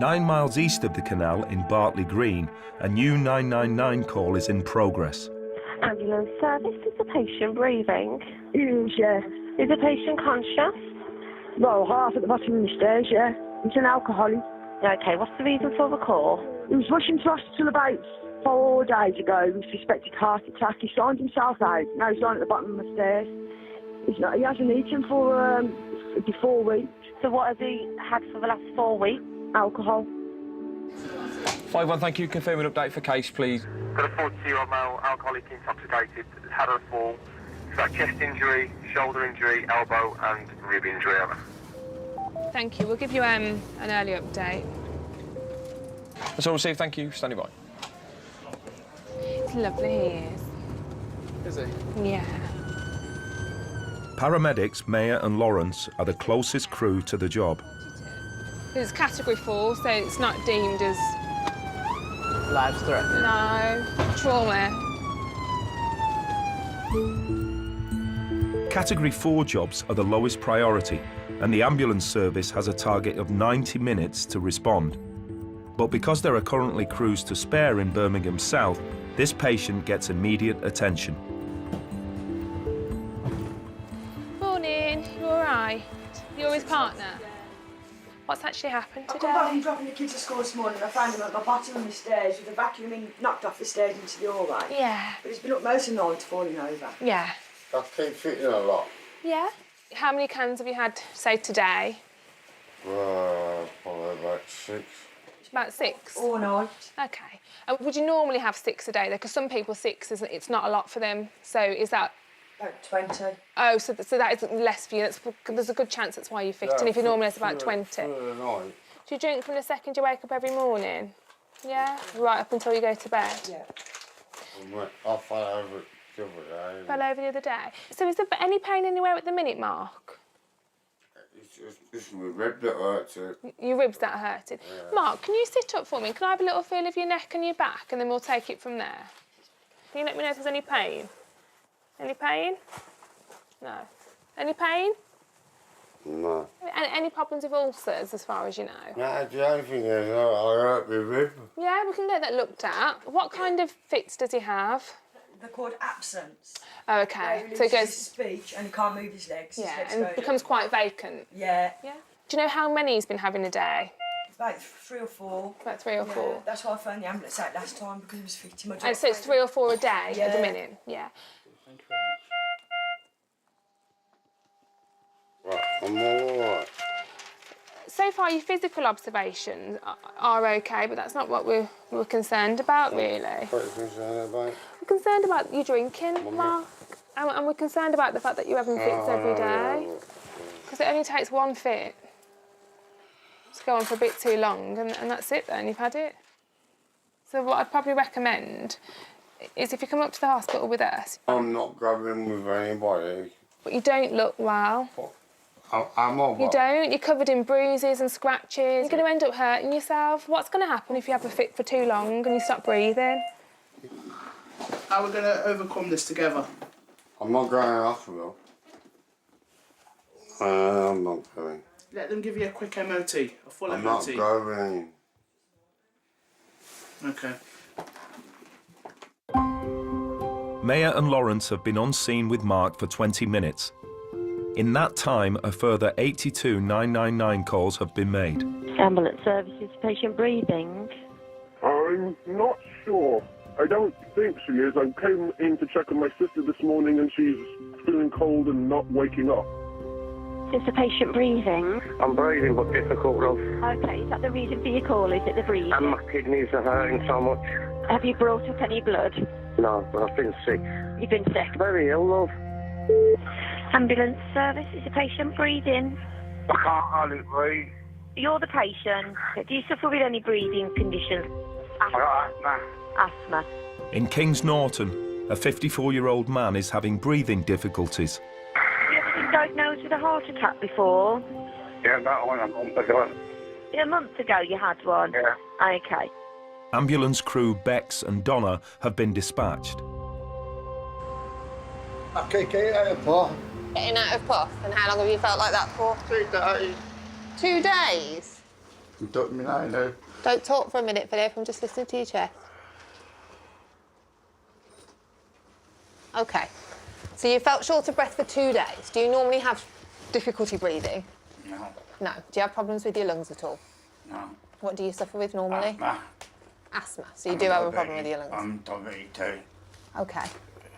9 miles east of the canal in Bartley Green, a new 999 call is in progress. Ambulance service, is the patient breathing? Yes. Is the patient conscious? Well, half at the bottom of the stairs, yeah. He's an alcoholic. Okay, what's the reason for the call? He was rushing to hospital about 4 days ago with suspected heart attack. He signed himself out. Now he's lying at the bottom of the stairs. He hasn't eaten for 4 weeks. So what has he had for the last 4 weeks? Alcohol. 5-1, thank you. Confirm an update for case, please. Got a 42-year-old male, alcoholic, intoxicated, had a fall. He's got chest injury, shoulder injury, elbow and rib injury. Thank you. We'll give you an early update. That's all received, thank you. Standing by. It's lovely, he is. Is he? Yeah. Paramedics Mayer and Lawrence are the closest crew to the job. It's category 4, so it's not deemed as... life-threatening? No. Trauma. Category 4 jobs are the lowest priority, and the ambulance service has a target of 90 minutes to respond. But because there are currently crews to spare in Birmingham South, this patient gets immediate attention. Morning. You all right? You're his partner? What's actually happened I today? come back from dropping the kids to school this morning. I found him at the bottom of the stairs with the vacuuming knocked off the stairs into the hallway. Yeah. But he's been up most of the night falling over. Yeah. I keep fitting a lot. Yeah? How many cans have you had, say, today? Probably about 6. About 6? All night. OK. And would you normally have 6 a day, though? Because some people 6, it's not a lot for them. So is that... About 20. Oh, so that isn't less for you. There's a good chance that's why you fit. And if you normally it's about 20. For the night. Do you drink from the second you wake up every morning? Yeah? Right up until you go to bed? Yeah. I fell over the other day. Fell over the other day. So is there any pain anywhere at the minute, Mark? It's my rib that hurts it. Your ribs that hurted. Yeah. Mark, can you sit up for me? Can I have a little feel of your neck and your back, and then we'll take it from there? Can you let me know if there's any pain? Any pain? No. Any pain? No. Any problems with ulcers, as far as you know? No, the only thing is I hurt my rib. Yeah, we can get that looked at. What kind of fits does he have? They're called absence. Oh, OK. He So it loses goes... his speech and he can't move his legs. Yeah, his legs and go becomes down. quite vacant. Yeah. Yeah. Do you know how many he's been having a day? About 3 or 4. About 3 or 4. That's why I phoned the ambulance out last time, because it was fitting my And so it's 3 or 4 a day at the Yeah. minute? Yeah. Right, I'm all right. So far, your physical observations are OK, but that's not what we're concerned about, really. What are you concerned about? We're concerned about you drinking, Mark. And we're concerned about the fact that you're having fits every day. Because it only takes one fit to go on for a bit too long, and that's it then, you've had it. So what I'd probably recommend is if you come up to the hospital with us... I'm not grabbing with anybody. But you don't look well. I'm all You don't. You're covered in bruises and scratches. You're going to end up hurting yourself. What's going to happen if you have a fit for too long and you stop breathing? How are we going to overcome this together? I'm not going to hospital. I'm not going. Let them give you a quick MOT, a full I'm MOT. not going. OK. Mayer and Lawrence have been on scene with Mark for 20 minutes. In that time, a further 82 999 calls have been made. Ambulance services, patient breathing. I'm not sure. I don't think she is. I came in to check on my sister this morning and she's feeling cold and not waking up. Is the patient breathing? I'm breathing but difficult, love. OK, is that the reason for your call? Is it the breathing? And my kidneys are hurting so much. Have you brought up any blood? No, but I've been sick. You've been sick? Very ill, love. Ambulance service, is the patient breathing? I can't hardly breathe. You're the patient. Do you suffer with any breathing conditions? I got asthma. Asthma. In Kings Norton, a 54-year-old man is having breathing difficulties. Have you ever been diagnosed with a heart attack before? Yeah, about 1 month ago. A month ago you had one? Yeah. OK. Ambulance crew Bex and Donna have been dispatched. Okay, get out of Puff. Getting out of puff, and how long have you felt like that for? 2 days. 2 days? You took me now. Don't talk for a minute, Philip. I'm just listening to your chest. Okay. So you felt short of breath for 2 days. Do you normally have difficulty breathing? No. No. Do you have problems with your lungs at all? No. What do you suffer with normally? Asthma. Asthma. So you do have a problem with your lungs? I'm diabetic too. Okay.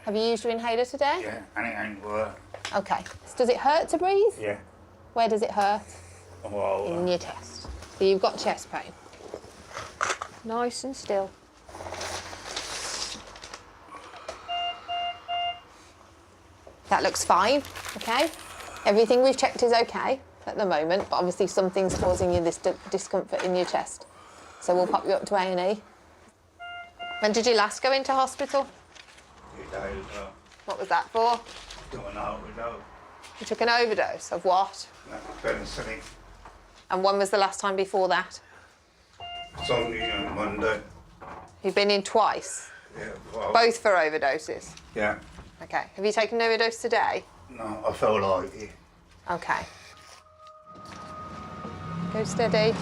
Have you used your inhaler today? Yeah, and it ain't work. Okay. So does it hurt to breathe? Yeah. Where does it hurt? Well, in your chest. So you've got chest pain. Nice and still. That looks fine, okay? Everything we've checked is okay at the moment, but obviously something's causing you this discomfort in your chest. So we'll pop you up to A&E. When did you last go into hospital? 2 days ago. What was that for? Doing an overdose. You took an overdose of what? Penicillin. And when was the last time before that? Sunday and Monday. You've been in twice? Yeah. Well, Both for overdoses? Yeah. Okay. Have you taken an overdose today? No, I felt like it. Okay. Go steady.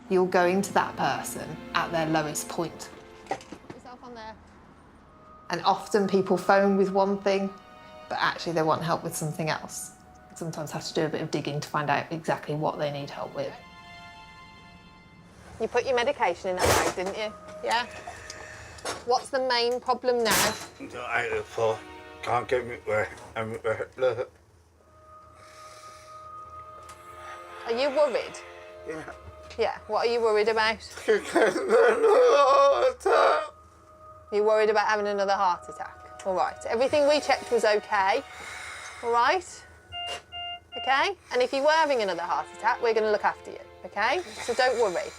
You're going to that person at their lowest point. Put yourself on there. And often people phone with one thing, but actually they want help with something else. Sometimes have to do a bit of digging to find out exactly what they need help with. You put your medication in that bag, didn't you? Yeah? What's the main problem now? I ate it for. Can't get me where. Look. Are you worried? Yeah. Yeah. What are you worried about? You're worried about having another heart attack. All right. Everything we checked was okay. All right? Okay? And if you were having another heart attack, we're going to look after you. Okay? So don't worry.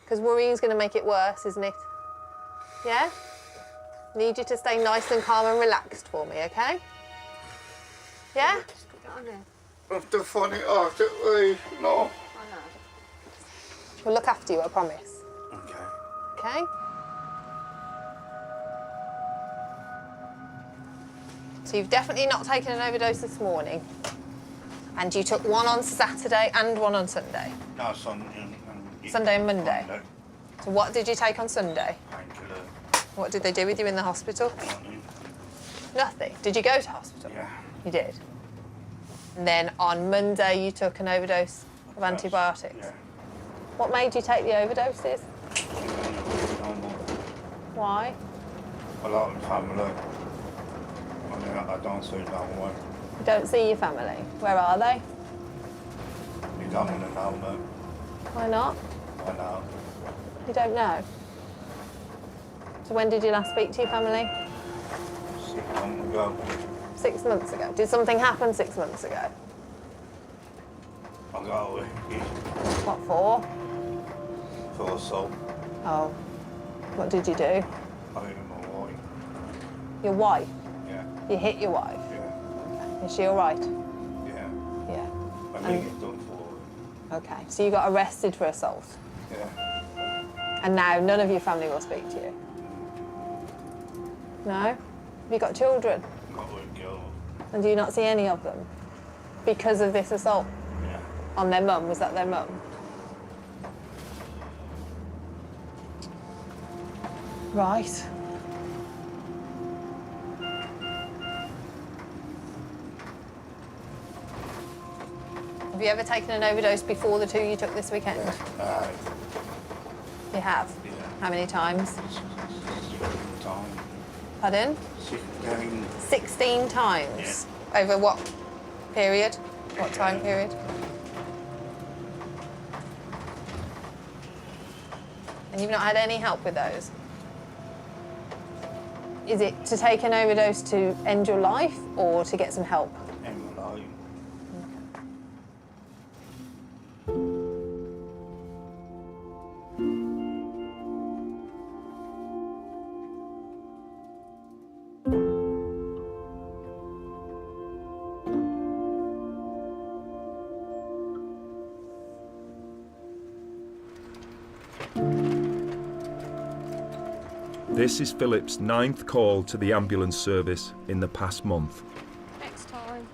Because worrying's going to make it worse, isn't it? Yeah? Need you to stay nice and calm and relaxed for me, okay? Yeah? After funny after no. We'll look after you, I promise. Okay. Okay? So you've definitely not taken an overdose this morning. And you took one on Saturday and one on Sunday. No, Sunday and Monday. So what did you take on Sunday? Painkiller. What did they do with you in the hospital? Nothing. Did you go to hospital? Yeah. You did? And then on Monday you took an overdose of antibiotics? Yeah. What made you take the overdoses? Why? A lot of family. I don't see no one. You don't see your family? Where are they? You don't want to know me. Why not? I know. You don't know? So when did you last speak to your family? 6 months ago. 6 months ago. Did something happen 6 months ago? I got away. What for? For assault. Oh. What did you do? I hit my wife. Your wife? Yeah. You hit your wife? Yeah. Is she all right? Yeah. Yeah. I think it's done for her. Okay. So you got arrested for assault? Yeah. And now none of your family will speak to you? No? Have you got children? Got a girl. And do you not see any of them? Because of this assault? Yeah. On their mum? Was that their mum? Right. Have you ever taken an overdose before the two you took this weekend? You have? Yeah. How many times? 16 times. Pardon? 16. 16 times? Yeah. Over what period? What time period? And you've not had any help with those? Is it to take an overdose to end your life or to get some help? End my life. This is Philip's 9th call to the ambulance service in the past month. Next time.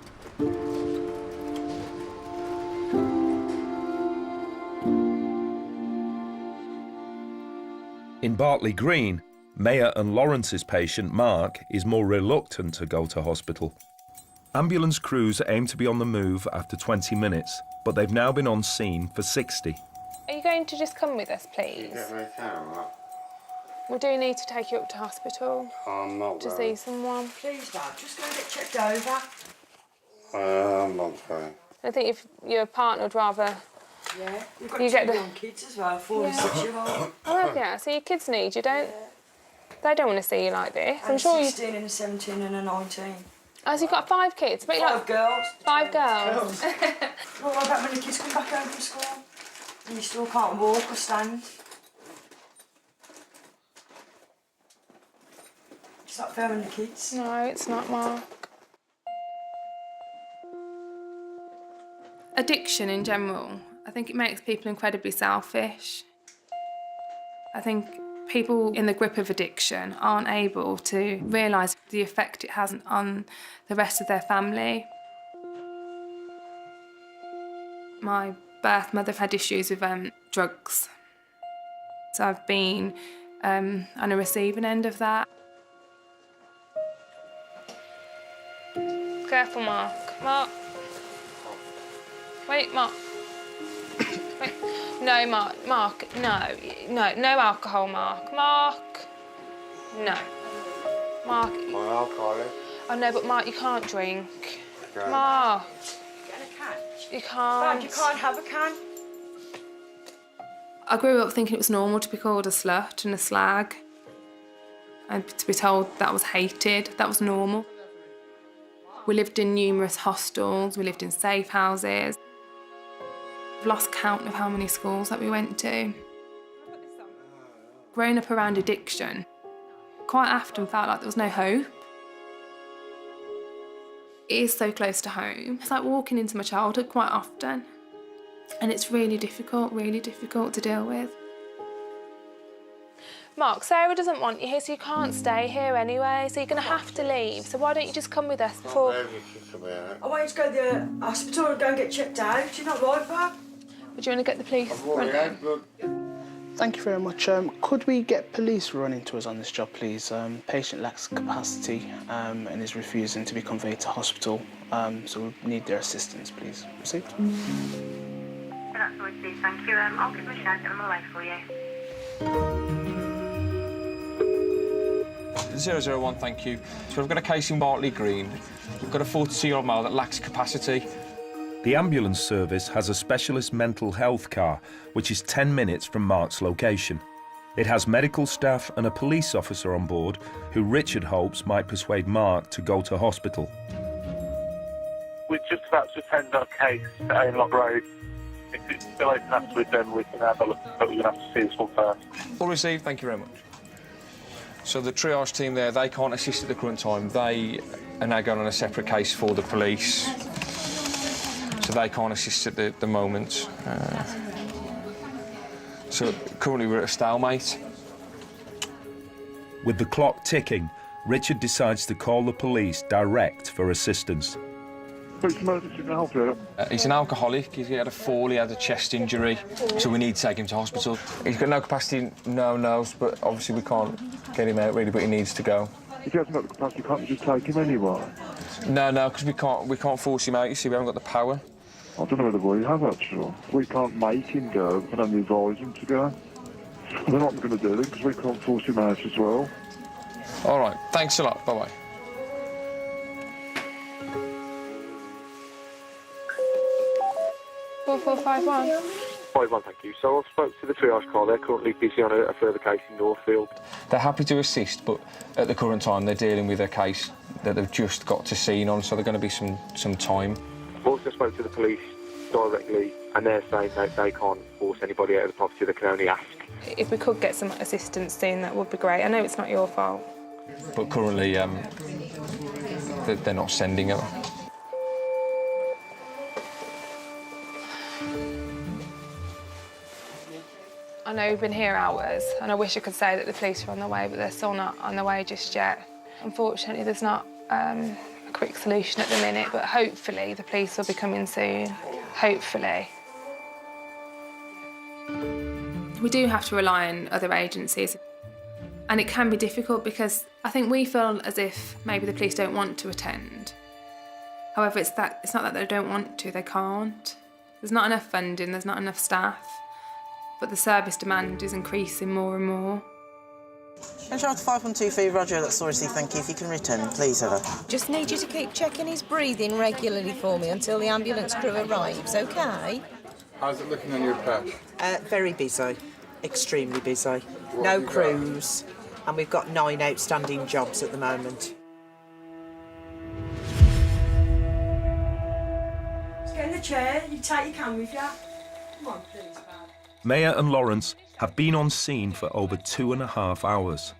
Bartley Green, Maya and Lawrence's patient, Mark, is more reluctant to go to hospital. Ambulance crews aim to be on the move after 20 minutes, but they've now been on scene for 60. Are you going to just come with us, please? We do need to take you up to hospital. I'm not to see someone. Please, Dad, just go and get checked over. I'm not going. I think if your partner would rather... Yeah, you've got you two get young kids as well, 4 and 6 year old. Oh, yeah, so your kids need you, don't... They don't want to see you like this. And I'm sure 16 and a 17 and a 19. Oh, so you've got 5 kids? But 5 girls. 5 girls? Well, what about when the kids come back home from school and you still can't walk or stand? It's not fair on the kids. No, it's not, Mark. Addiction in general, I think it makes people incredibly selfish. I think people in the grip of addiction aren't able to realise the effect it has on the rest of their family. My birth mother had issues with drugs, so I've been on a receiving end of that. Careful, Mark. Mark. Wait, Mark. Wait. No, Mark. Mark, no. No alcohol, Mark. Mark. No. Mark. I'm alcoholic. Oh, no, but Mark, you can't drink. Okay. Mark. Get a can. You can't. Dad, you can't have a can. I grew up thinking it was normal to be called a slut and a slag. And to be told that was hated, that was normal. We lived in numerous hostels, we lived in safe houses. I've lost count of how many schools that we went to. Growing up around addiction, quite often felt like there was no hope. It is so close to home. It's like walking into my childhood quite often. And it's really difficult to deal with. Mark, Sarah doesn't want you here, so you can't stay here anyway, so you're going to have to leave. So why don't you just come with us before... I want you to go to the hospital and go and get checked out. Do you not like that? Would you want to get the police? Thank you very much. Could we get police running to us on this job, please? Patient lacks capacity and is refusing to be conveyed to hospital, so we need their assistance, please. Received? That's all received, thank you. I'll give them a shout, get them away for you. 001, thank you. So we've got a case in Bartley Green. We've got a 42-year-old male that lacks capacity. The ambulance service has a specialist mental health car, which is 10 minutes from Mark's location. It has medical staff and a police officer on board who Richard hopes might persuade Mark to go to hospital. We're just about to send our case to Ainlock Road. If it's still open up with them, we can have a look, but we're going to have to see this one first. All received, thank you very much. So the triage team there, they can't assist at the current time. They are now going on a separate case for the police. So they can't assist at the moment. So currently we're at a stalemate. With the clock ticking, Richard decides to call the police direct for assistance. He's an alcoholic, he had a fall, he had a chest injury, so we need to take him to hospital. He's got no capacity, no nose, but obviously we can't get him out really, but he needs to go. If he hasn't got the capacity, can't we just take him anyway? No, because we can't force him out, you see, we haven't got the power. I don't know whether we have, actually. We can't make him go, we can only advise him to go. We're not going to do it, because we can't force him out as well. All right, thanks a lot, bye-bye. Five one, thank you. So I spoke to the triage car. They're currently busy on a further case in Northfield. They're happy to assist, but at the current time they're dealing with a case that they've just got to scene on, so they're going to be some time. I've also spoke to the police directly, and they're saying that they can't force anybody out of the property. They can only ask. If we could get some assistance soon, that would be great. I know it's not your fault. But currently they're not sending it. I know we've been here hours, and I wish I could say that the police are on the way, but they're still not on the way just yet. Unfortunately, there's not a quick solution at the minute, but hopefully the police will be coming soon. Hopefully. We do have to rely on other agencies. And it can be difficult because I think we feel as if maybe the police don't want to attend. However, it's not that they don't want to, they can't. There's not enough funding, there's not enough staff, but the service demand is increasing more and more. Charter 5123, Roger, that's Dorothy, thank you. If you can return, please, Heather. Just need you to keep checking his breathing regularly for me until the ambulance crew arrives, OK? How's it looking on your patch? Very busy. Extremely busy. No crews. And we've got 9 outstanding jobs at the moment. Just get in the chair, you take your can with you. Come on, please, man. Maya and Lawrence have been on scene for over 2.5 hours.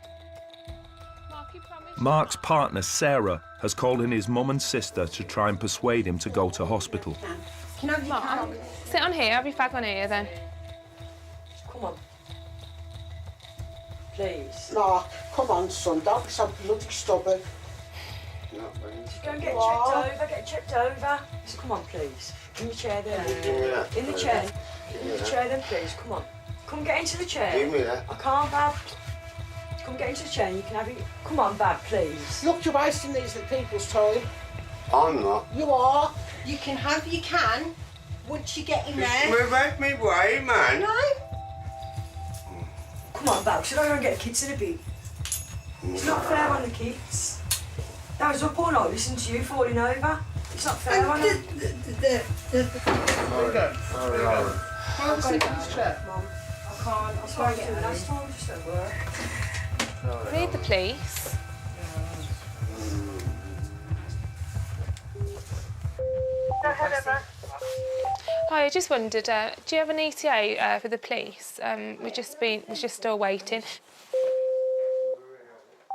Mark's partner, Sarah, has called in his mum and sister to try and persuade him to go to hospital. Can I have Mark? Sit on here, have your fag on here then. Come on. Please. Mark, come on, son, don't be so bloody stubborn. Just go and get checked over. Just come on, please. In the chair then. In the chair. In the chair then, please. Come on. Come get into the chair. Give me that. I can't, Bab. Come get into the chair and you can have it. Come on, Bab, please. Look, you're wasting these people's time. I'm not. You are. You can have your can once you get in there. Move out me way, man. No. Come on, Bab. Should I go and get the kids in a bit? It's not fair on the kids. That was up all night listening to you falling over. It's not fair on them. I've got to get this chair, Mum. I can't. I spoke to him last time, just at work. We need the police. Hi, I just wondered, do you have an ETA for the police? We're just still waiting.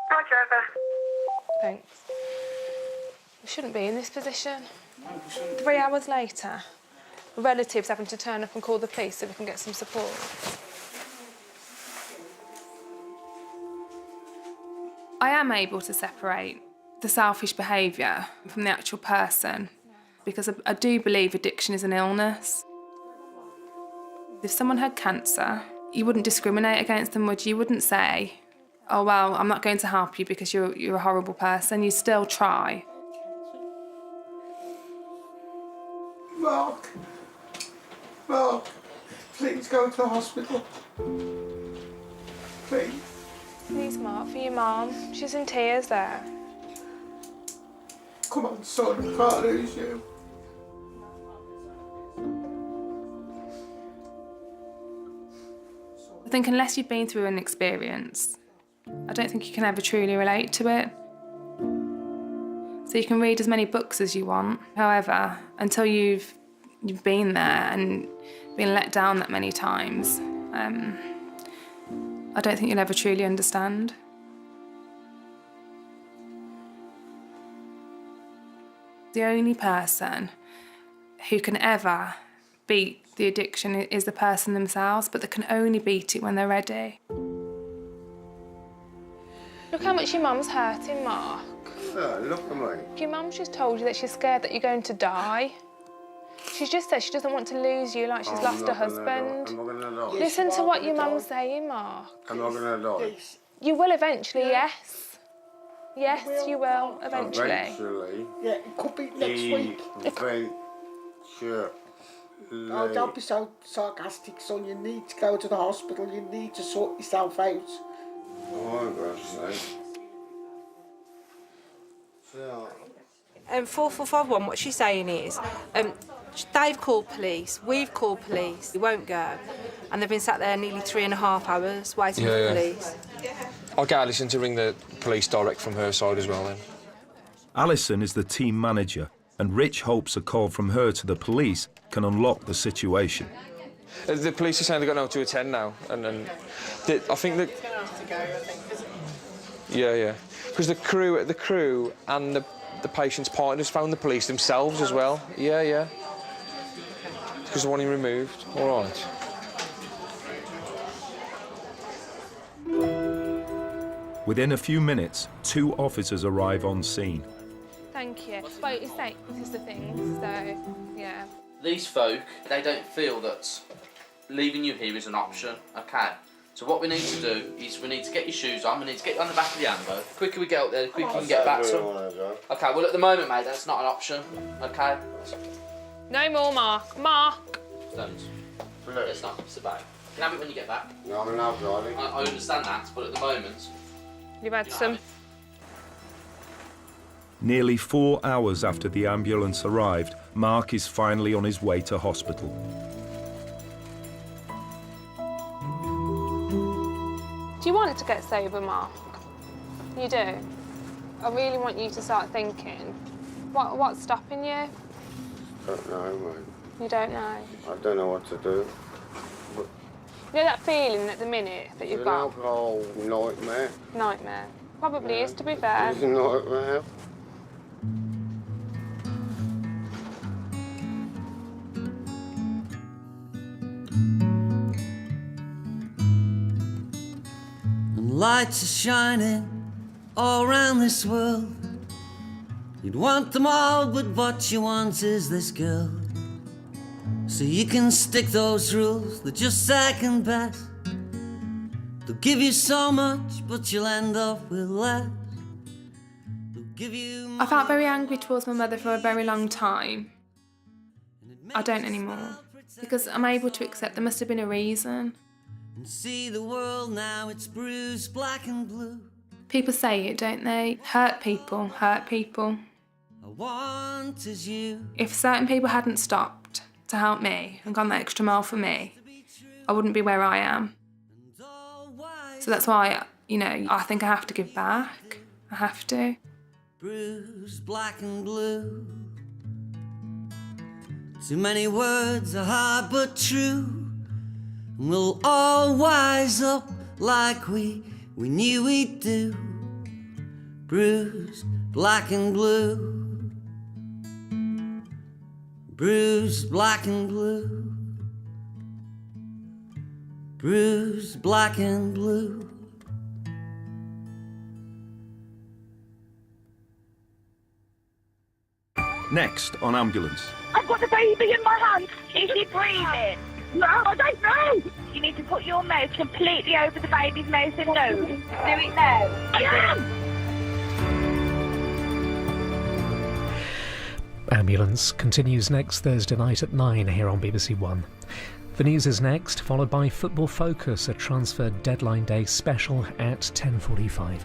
Hi, Trevor. Thanks. We shouldn't be in this position. 3 hours later, relatives having to turn up and call the police so we can get some support. I am able to separate the selfish behaviour from the actual person because I do believe addiction is an illness. If someone had cancer, you wouldn't discriminate against them, would you? You wouldn't say, oh, well, I'm not going to help you because you're a horrible person. You still try. Mark, please go to the hospital. Please. Please, Mark, for your mum. She's in tears there. Come on, son, I can't lose you. I think unless you've been through an experience, I don't think you can ever truly relate to it. So you can read as many books as you want. However, until you've been there and been let down that many times, I don't think you'll ever truly understand. The only person who can ever beat the addiction is the person themselves, but they can only beat it when they're ready. Look how much your mum's hurting, Mark. Oh, look at me. Your mum's just told you that she's scared that you're going to die. She's just said she doesn't want to lose you like she's lost her husband. Am I gonna die? Listen to what your mum's saying, Mark. Am I gonna die? You will eventually, yes. Yes, you will, eventually. Yeah, it could be next week. Sure. Oh, don't be so sarcastic, son. You need to go to the hospital. You need to sort yourself out. Oh, God's sake. 4451, what she's saying is, they've called police, we've called police, we won't go, and they've been sat there nearly 3.5 hours waiting for the police. I'll get Alison to ring the police direct from her side as well then. Alison is the team manager, and Rich hopes a call from her to the police can unlock the situation. The police are saying they've got nowhere to attend now, and I think that... Yeah. Because the crew and the patient's partners found the police themselves as well. Yeah. Because they want him removed. All right. Within a few minutes, 2 officers arrive on scene. Thank you. Well, it's like, this is the thing, so, yeah. These folk, they don't feel that leaving you here is an option, okay? So what we need to do is we need to get your shoes on, we need to get you on the back of the Ambo. The quicker we get up there, the quicker you can get back to them. Okay, well at the moment, mate, that's not an option, okay? No more, Mark. Mark! Don't. It's not, it's about. You can have it when you get back. No, I'm not driving. I understand that, but at the moment... You've had some. Nearly 4 hours after the ambulance arrived, Mark is finally on his way to hospital. Do you want to get sober, Mark? You do? I really want you to start thinking. What's stopping you? I don't know, mate. You don't know? I don't know what to do. But You know that feeling at the minute that you've it's got? an alcohol nightmare. Nightmare. Probably is, to be fair. It's a nightmare. And lights are shining all around this world. You'd want them all, but what you want is this girl. So you can stick those rules, they're just second best. They'll give you so much, but you'll end up with less. I felt very angry towards my mother for a very long time. I don't anymore, because I'm able to accept there must have been a reason. And see the world now, it's bruised black and blue. People say it, don't they? Hurt people, hurt people. I want is you. If certain people hadn't stopped to help me and gone that extra mile for me, I wouldn't be where I am. So that's why, you know, I think I have to give back. I have to. Bruised black and blue. Too many words are hard but true. And we'll all wise up like we knew we'd do. Bruised black and blue. Bruised black and blue. Bruised black and blue. Next on Ambulance. I've got the baby in my hand. Is she breathing? No, I don't know. You need to put your mouth completely over the baby's mouth and nose. Do it now. I am. Ambulance continues next Thursday night at 9 here on BBC One. The news is next, followed by Football Focus, a transfer deadline day special at 10:45.